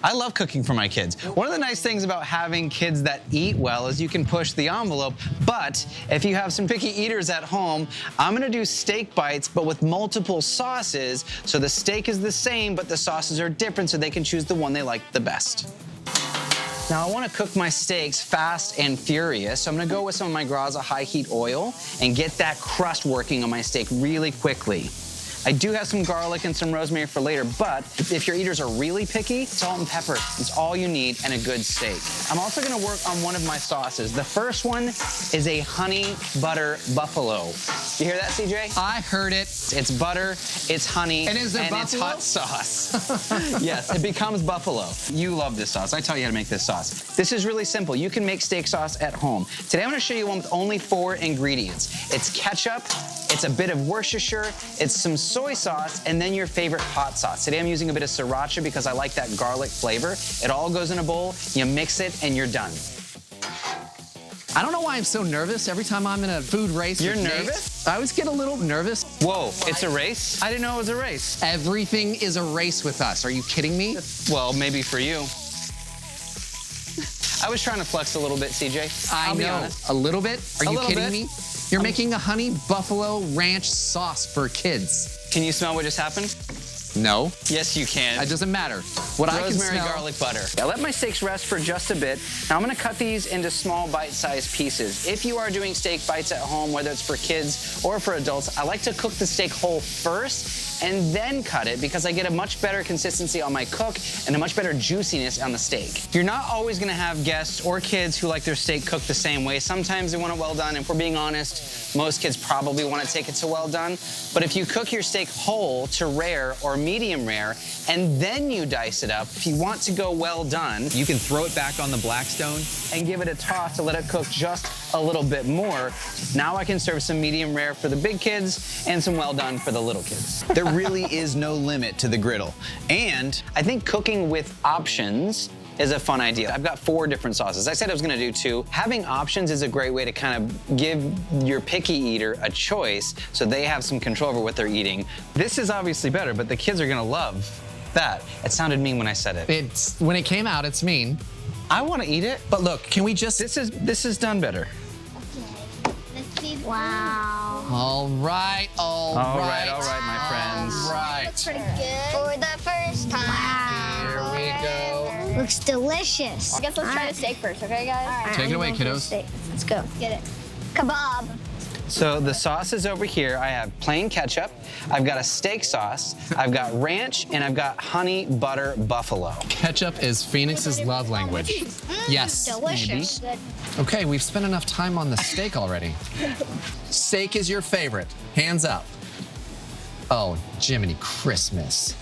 I love cooking for my kids. One of the nice things about having kids that eat well is you can push the envelope, but if you have some picky eaters at home, I'm gonna do steak bites, but with multiple sauces, so the steak is the same, but the sauces are different, so they can choose the one they like the best. Now I want to cook my steaks fast and furious, so I'm going to go with some of my Graza high heat oil and get that crust working on my steak really quickly. I do have some garlic and some rosemary for later, but if your eaters are really picky, salt and pepper is all you need and a good steak. I'm also gonna work on one of my sauces. The first one is a honey butter buffalo. You hear that, CJ? I heard it. It's butter, it's honey, and is it it's hot sauce. Yes, it becomes buffalo. You love this sauce. I taught you how to make this sauce. This is really simple. You can make steak sauce at home. Today I'm gonna show you one with only 4 ingredients. It's ketchup, it's a bit of Worcestershire, it's some soy sauce, and then your favorite hot sauce. Today I'm using a bit of sriracha because I like that garlic flavor. It all goes in a bowl, you mix it, and you're done. I don't know why I'm so nervous every time I'm in a food race. You're with nervous? Nate. I always get a little nervous. Whoa, it's a race? I didn't know it was a race. Everything is a race with us. Are you kidding me? Well, maybe for you. I was trying to flex a little bit, CJ. I'll be honest. A little bit? Are you kidding me? You're making a honey buffalo ranch sauce for kids. Can you smell what just happened? No. Yes, you can. It doesn't matter. What I can Rosemary, smell... garlic butter. I let my steaks rest for just a bit. Now I'm gonna cut these into small bite-sized pieces. If you are doing steak bites at home, whether it's for kids or for adults, I like to cook the steak whole first and then cut it because I get a much better consistency on my cook and a much better juiciness on the steak. You're not always gonna have guests or kids who like their steak cooked the same way. Sometimes they want it well done. If we're being honest, most kids probably want to take it to well done. But if you cook your steak whole to rare or medium rare, and then you dice it up, if you want to go well done, you can throw it back on the Blackstone and give it a toss to let it cook just a little bit more. Now I can serve some medium rare for the big kids and some well done for the little kids. There really is no limit to the griddle. And I think cooking with options is a fun idea. I've got 4 different sauces. I said I was gonna do 2. Having options is a great way to kind of give your picky eater a choice so they have some control over what they're eating. This is obviously better, but the kids are gonna love that. It sounded mean when I said it. When it came out, it's mean. I wanna eat it. But look, can we just... This is done better. Okay. Let's see. Wow. All right, my friends. Right. Looks pretty good. For the first time. Here Wow. we go. Looks delicious. I guess let's try the steak first, okay, guys? All right, Take it away, I'm going for kiddos. steak. Let's go. Get it. Kebab. So the sauce is over here. I have plain ketchup, I've got a steak sauce, I've got ranch, and I've got honey butter buffalo. Ketchup is Phoenix's love language. Yes. Delicious. Maybe. Okay, we've spent enough time on the steak already. Steak is your favorite. Hands up. Oh, Jiminy Christmas.